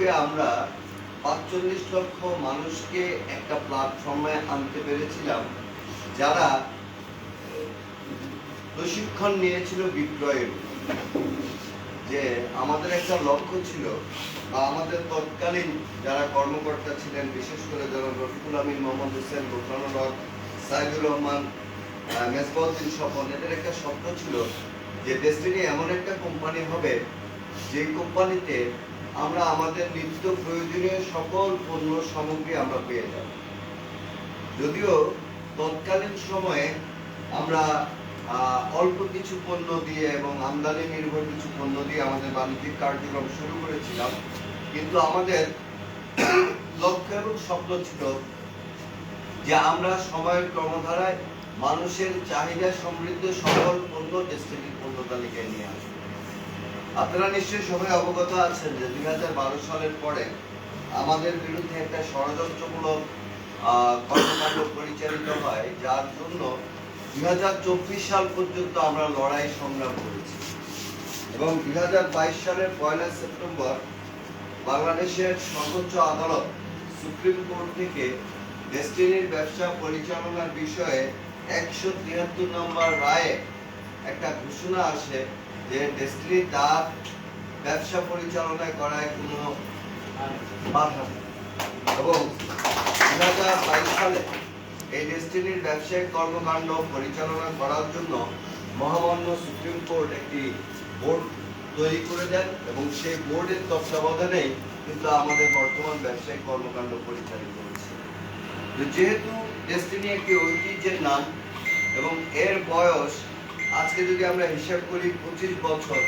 আজকে আমরা ৪৫ লক্ষ মানুষকে একটা প্ল্যাটফর্মে আনতে পেরেছিলাম, যারা প্রশিক্ষণ নিয়েছিল বিক্রয়ের। যে আমাদের একটা লক্ষ্য ছিল, বা আমাদের তৎকালীন যারা কর্মকর্তা ছিলেন, বিশেষ করে যারা রফিকুল আমিন, মোহাম্মদ হোসেন, গোফরানুল হক, সাইদুর রহমান, মেজবাউদ্দিন স্বপন, এদের একটা স্বপ্ন ছিল যে ডেস্টিনি এমন একটা কোম্পানি হবে যে কোম্পানিতে আমরা আমাদের নিত্য প্রয়োজনীয় সকল পণ্য সামগ্রী আমরা পেয়ে যাব। যদিও তৎকালীন সময়ে আমরা অল্প কিছু পণ্য দিয়ে এবং আমদানি নির্ভর কিছু পণ্য দিয়ে আমাদের বাণিজ্যিক কার্যক্রম শুরু করেছিলাম, কিন্তু আমাদের লক্ষ্য এবং স্বপ্ন ছিল যে আমরা সময়ের ক্রমধারায় মানুষের চাহিদা সমৃদ্ধ সকল পণ্য ডেস্টিনির পণ্য তালিকায় নিয়ে আসবো। আপনারা নিশ্চয়ই সবাই অবগত আছেন যে 2012 সালের পরে আমাদের বিরুদ্ধে একটা ষড়যন্ত্রমূলক কর্মকাণ্ড পরিচালিত হয়, যার জন্য 2024 সাল পর্যন্ত আমরা লড়াই সংগ্রাম করেছি। এবং 2022 সালের 1 সেপ্টেম্বর বাংলাদেশের সর্বোচ্চ আদালত সুপ্রিম কোর্ট থেকে ডেস্টিনির ব্যবসা পরিচালনার বিষয়ে 173 নম্বর রায়ে একটা ঘোষণা আসে যে ডেস্টিনি তার ব্যবসা পরিচালনা করায় কোনো বাধা নেই। এবং 2022 সালে এই ডেস্টিনির ব্যবসায়িক কর্মকাণ্ড পরিচালনা করার জন্য মহামান্য সুপ্রিম কোর্ট একটি বোর্ড তৈরি করে দেন, এবং সেই বোর্ডের তত্ত্বাবধানেই কিন্তু আমাদের বর্তমান ব্যবসায়িক কর্মকাণ্ড পরিচালিত হচ্ছে। যেহেতু ডেস্টিনি একটি ঐতিহ্যের নাম এবং এর বয়স আজকে যদি আমরা হিসাব করি 25 বছর,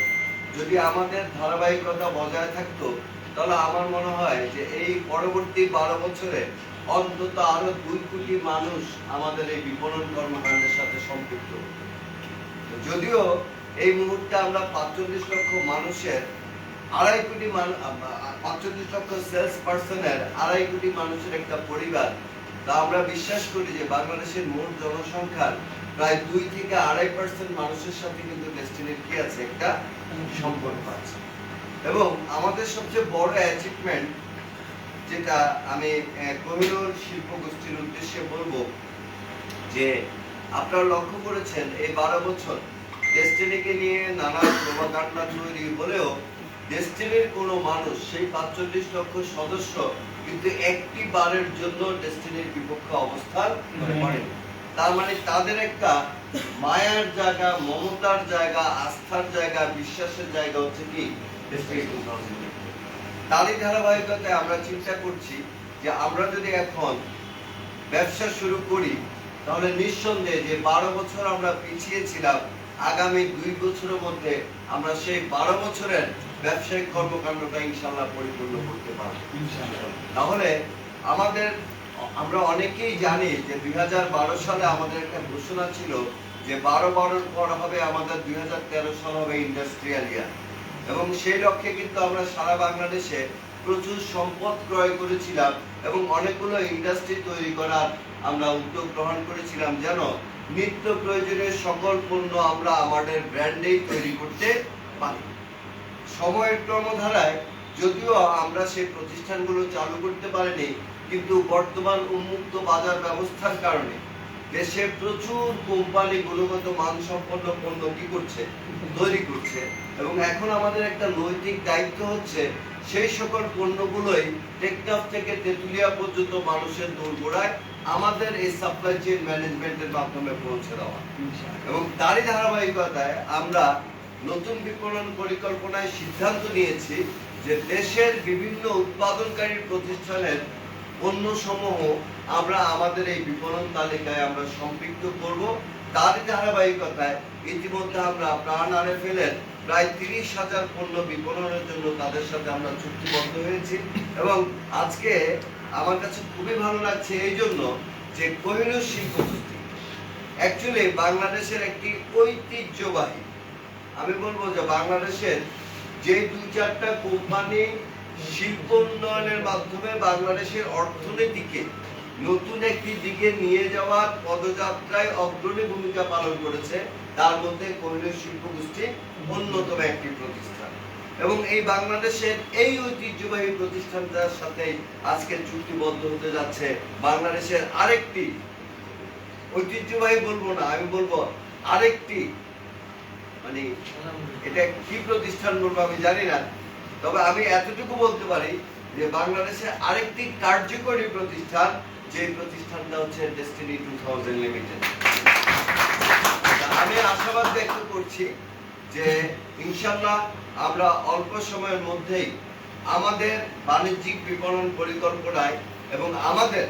যদি আমাদের ধারাবাহিকতা বজায় থাকতো, তাহলে আমার মনে হয় যে এই পরবর্তী 12 বছরে অন্তত আরো 2 কোটি মানুষ আমাদের এই বিপণন কর্মকাণ্ডের সাথে সম্পৃক্ত। যদিও এই মুহূর্তে আমরা 45 লক্ষ মানুষের 2.5 কোটি 45 লক্ষ সেলস পার্সনের 2.5 কোটি মানুষের একটা পরিবার, তা আমরা বিশ্বাস করি যে বাংলাদেশের মোট জনসংখ্যার প্রায় 2 থেকে 2.5% মানুষের সাথে কিন্তু ডেস্টিনির কি আছে, একটা সম্পর্ক আছে। এবং আমাদের সবচেয়ে বড় অ্যাচিভমেন্ট যেটা আমি কোহিনূর শিল্প গোষ্ঠীর উদ্দেশ্যে বলবো, যে আপনারা লক্ষ্য করেছেন এই 12 বছর ডেস্টিনিকে নিয়ে নানা প্রপাগান্ডা তৈরি হলেও ডেস্টিনির কোনো মানুষ, সেই 45 লক্ষ সদস্য কিন্তু একটি বারের জন্য ডেস্টিনির বিপক্ষে অবস্থান করেন। তার মানে তাদের একটা মায়ার জায়গা, মমতার জায়গা, আস্থার জায়গা, বিশ্বাসের জায়গা হচ্ছে কি ডেস্টিনি। তারই ধারাবাহিকতায় আমরা চিন্তা করছি যে আমরা যদি এখন ব্যবসা শুরু করি, তাহলে নিঃসন্দেহে যে 12 বছর আমরা পিছিয়ে ছিলাম, আগামী 2 বছরের মধ্যে আমরা সেই 12 বছরের ব্যবসায়িক কর্মকাণ্ডটা ইনশাআল্লাহ পরিপূর্ণ করতে পারব। তাহলে আমরা অনেকেই জানি যে 2012 সালে আমাদের একটা ঘোষণা ছিল যে 12 পর হবে আমাদের 2013 সাল হবে ইন্ডাস্ট্রিয়াল ইয়ার, এবং সেই লক্ষ্যে কিন্তু আমরা সারা বাংলাদেশে প্রচুর সম্পদ ক্রয় করেছিলাম এবং অনেকগুলো ইন্ডাস্ট্রি তৈরি করার আমরা উদ্যোগ গ্রহণ করেছিলাম, যেন নিত্য প্রয়োজনীয় সকল পণ্য আমরা আমাদের ব্র্যান্ডেই তৈরি করতে পারি। সময়ের ক্রমধারায় যদিও আমরা সেই প্রতিষ্ঠানগুলো চালু করতে পারিনি, কিন্তু বর্তমান উন্মুক্ত বাজার ব্যবস্থার কারণে দেশে প্রচুর কোম্পানি গুণগত মানসম্পন্ন পণ্য কি করছে, তৈরি করছে। এবং এখন আমাদের একটা নৈতিক দায়িত্ব হচ্ছে সেই সকল পণ্যগুলোই টেকনাফ থেকে তেঁতুলিয়া পর্যন্ত মানুষের দোরগোড়ায় আমাদের এই সাপ্লাই চেইন ম্যানেজমেন্টের মাধ্যমে পৌঁছে দেওয়া। এবং তারই ধারাবাহিকতায় আমরা নতুন বিপণন পরিকল্পনায় সিদ্ধান্ত নিয়েছি যে দেশের বিভিন্ন উৎপাদনকারী প্রতিষ্ঠানের পণ্যসমূহ আমরা আমাদের এই বিপণন তালিকায় আমরা সম্পৃক্ত করব। তারই ধারাবাহিকতায় ইতিমধ্যে আমরা প্রাণ আরএফএল-এর প্রায় 30,000 পণ্য বিপণনের জন্য তাদের সাথে আমরা চুক্তিবদ্ধ হয়েছি। এবং আজকে আমার কাছে খুবই ভালো লাগছে এই জন্য যে কোহিনূর শিল্প গোষ্ঠী অ্যাকচুয়ালি বাংলাদেশের একটি ঐতিহ্যবাহী, আমি বলবো যে বাংলাদেশের যে 2-4টা কোম্পানি শিল্প উন্নয়নের মাধ্যমে বাংলাদেশের অর্থনীতিকে নতুন একটি দিকে নিয়ে যাওয়ার পদযাত্রায় অগ্রণী ভূমিকা পালন করেছে, তার মধ্যে কোহিনূর শিল্প গোষ্ঠী অন্যতম একটি প্রতিষ্ঠান। এবং এই বাংলাদেশের এই ঐতিহ্যবাহী প্রতিষ্ঠানটার সাথে আজকে চুক্তিবদ্ধ হতে যাচ্ছে বাংলাদেশের আরেকটি ঐতিহ্যবাহী, বলবো না, আমি বলবো আরেকটি, মানে এটা কি প্রতিষ্ঠান বলবো আমি জানি না, তবে আমি এতটুকু বলতে পারি যে বাংলাদেশের আরেকটি কার্যকরী প্রতিষ্ঠান, যে প্রতিষ্ঠানটা হচ্ছে ডেস্টিনি 2000 লিমিটেড। আমি আশাবাদ ব্যক্ত করছি যে ইনশাআল্লাহ আমরা অল্প সময়ের মধ্যেই আমাদের বাণিজ্যিক বিপণন পরিকল্পনায় এবং আমাদের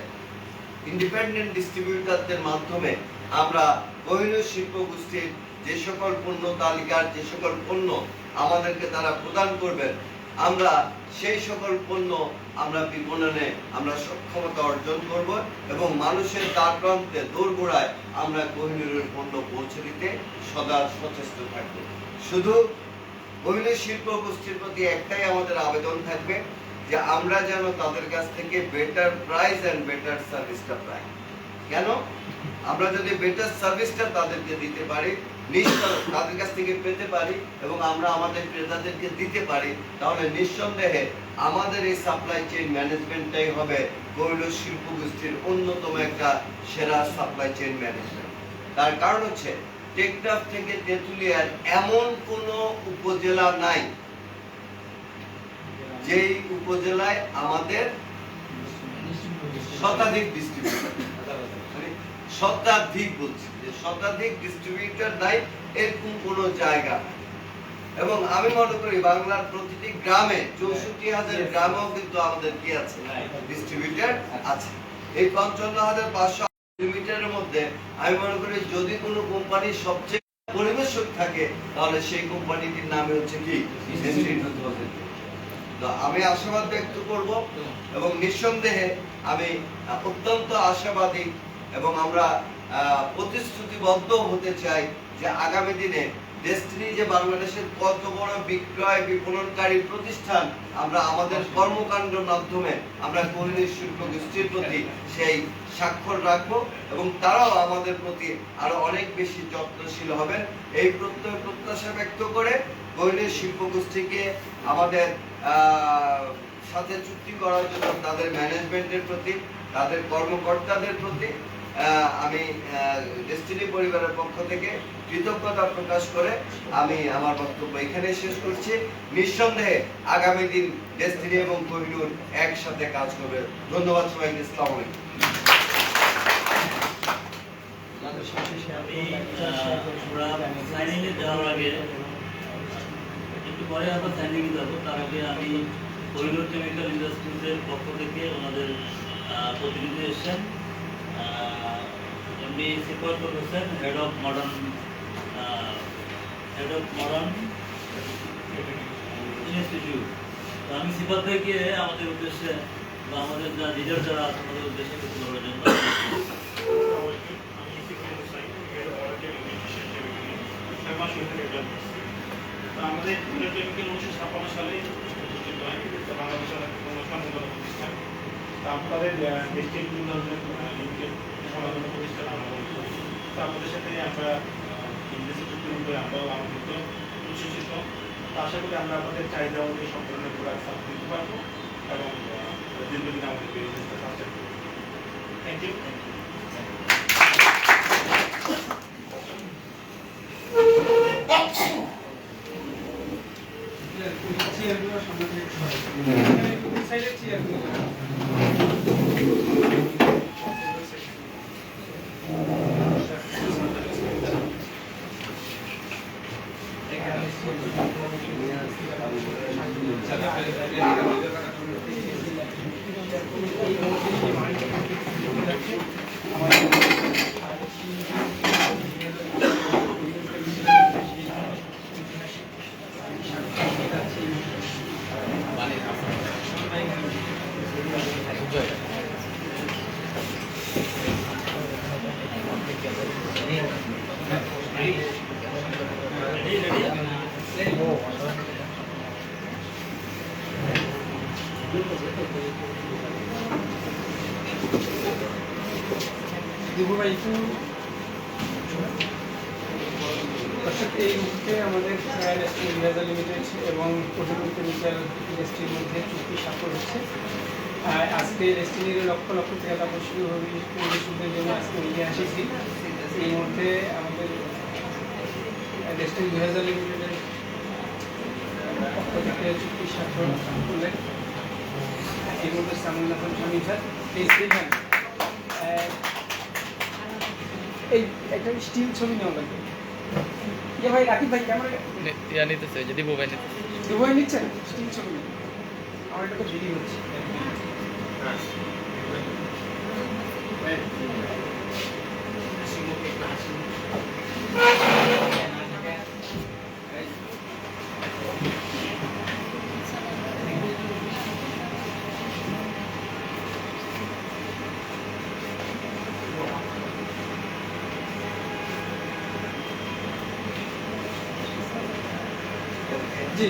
ইন্ডিপেন্ডেন্ট ডিস্ট্রিবিউটরদের মাধ্যমে আমরা কোহিনূর শিল্প গোষ্ঠীর যে সকল পণ্য তালিকার যে সকল পণ্য আমাদেরকে তারা প্রদান করবেন, আমরা সেই সকল পণ্য আমরা বিপণনে আমরা সক্ষমতা অর্জন করব এবং মানুষের দ্বার প্রান্তে দোরগোড়ায় আমরা কোহিনূরের পণ্য পৌঁছে দিতে সদা সচেষ্ট থাকব। শুধু কোহিনূর শিল্প গোষ্ঠীর প্রতি একটাই আমাদের আবেদন থাকবে যে আমরা যেন তাদের কাছ থেকে বেটার প্রাইস এন্ড বেটার সার্ভিসটা পাই। কেন? আমরা যদি বেটার সার্ভিসটা তাদেরকে দিতে পারি, তাদের কাছ থেকে পেতে পারি এবং আমরা আমাদের ক্রেতাদেরকে দিতে পারি, তাহলে নিঃসন্দেহে আমাদের এই সাপ্লাই চেইন ম্যানেজমেন্টটাই হবে কোহিনূর শিল্প গোষ্ঠীর অন্যতম একটা সেরা সাপ্লাই চেইন ম্যানেজমেন্ট। তার কারণ হচ্ছে টেকনাফ থেকে তেঁতুলিয়ার এমন কোনো উপজেলা নাই যেই উপজেলায় আমাদের শতাধিক ডিস্ট্রিবিউটর, শতাধিক বলছি যে শতাধিক ডিস্ট্রিবিউটর নাই এরকম কোনো জায়গা। এবং আমি মনে করি বাংলার প্রতিটি গ্রামে 64,000 গ্রামেও কিন্তু আমাদের কি আছে, ডিস্ট্রিবিউটর আছে। এই 55,500 লিমিটারের মধ্যে আমি মনে করি যদি কোনো কোম্পানি সবচেয়ে পরিবেশক থাকে তাহলে সেই কোম্পানিটির নামে হচ্ছে কি আমি আশাবাদ ব্যক্ত করব এবং নিঃসন্দেহে আমি অত্যন্ত আশাবাদী এবং আমরা প্রতিশ্রুতিবদ্ধ হতে চাই যে আগামী দিনে ডেস্টিনি যে বাংলাদেশের কত বড় বিক্রয় বিপণনকারী প্রতিষ্ঠান, আমরা আমাদের কর্মকাণ্ডের মাধ্যমে আমরা কোহিনূর শিল্প গোষ্ঠীর প্রতি সেই স্বাক্ষর রাখবো এবং তারাও আমাদের প্রতি আরো অনেক বেশি যত্নশীল হবেন। এই প্রত্যাশা ব্যক্ত করে কোহিনূর শিল্প গোষ্ঠীকে আমাদের সাথে চুক্তি করার জন্য তাদের ম্যানেজমেন্টের প্রতি, তাদের কর্মকর্তাদের প্রতি আমি ডেস্টিনি পরিবারের পক্ষ থেকে কৃতজ্ঞতা প্রকাশ করে আমি আমার বক্তব্য এখানে শেষ করছি। নিঃসন্দেহে আগামী দিন ডেস্টিনি এবং কোহিনূর একসাথে কাজ করবে। ধন্যবাদ সবাইকে। আসসালামু আলাইকুম। তার আগে আমি কোহিনূর কেমিক্যাল ইন্ডাস্ট্রিজের পক্ষ থেকে ওনাদের প্রতিনিধি এসেছেন, MD Sifat Hossain, head of modern institute. তো আমি সিফাত ভাইকে আমাদের উদ্দেশ্যে বা আমাদের যা লিডার যারা আছে আমাদের উদ্দেশ্যে কিছু বলার জন্য। আমাদের কেমিক্যাল 1956 সালে বাংলাদেশের প্রতিষ্ঠান, তাদের ডেস্টিনি লিমিটেড সমাধান প্রতিষ্ঠান আমরা আমাদের সাথে আমরা ইংরেজি চুক্তি করে আমরাও আমন্ত্রিত প্রশিক্ষিত। আশা করি আমরা আমাদের চাহিদা অনুযায়ী সব ধরনের প্রোডাক্ট সাপ্লাই দিতে পারবো এবং দীর্ঘদিন আমাদের বিজনেসটা সাকসেস করবো। Thank you. Dibu Bayi itu দর্শক, এই মুহূর্তে আমাদের রেস্টিং ইন্ডিয়া লিমিটেড এবং কোহিনুর কেমিক্যাল ইন্ডাস্ট্রির মধ্যে চুক্তি স্বাক্ষর হচ্ছে। আজকে রেস্টিনের লক্ষ লক্ষ টাকা পরিশোধের জন্য আজকে নিয়ে আসেছি। এই মুহূর্তে আমাদের রেস্টিং ইন্ডিয়া লিমিটেডের পক্ষ থেকে চুক্তি স্বাক্ষর করলেন এই মুহূর্তে সামুল হাসান স্বামী স্যার। এই স্টেশন এই একটা স্টিল ছবি নেওয়া লাগবে। ইয়ে ভাই, রাকিব ভাই ক্যামেরা ইয়া নিতেছে যদি মোবাইল নিতে দুবাই নিচ্ছেন স্টিল ছবি নেই। আমার এটা তো দেরি হচ্ছে। জি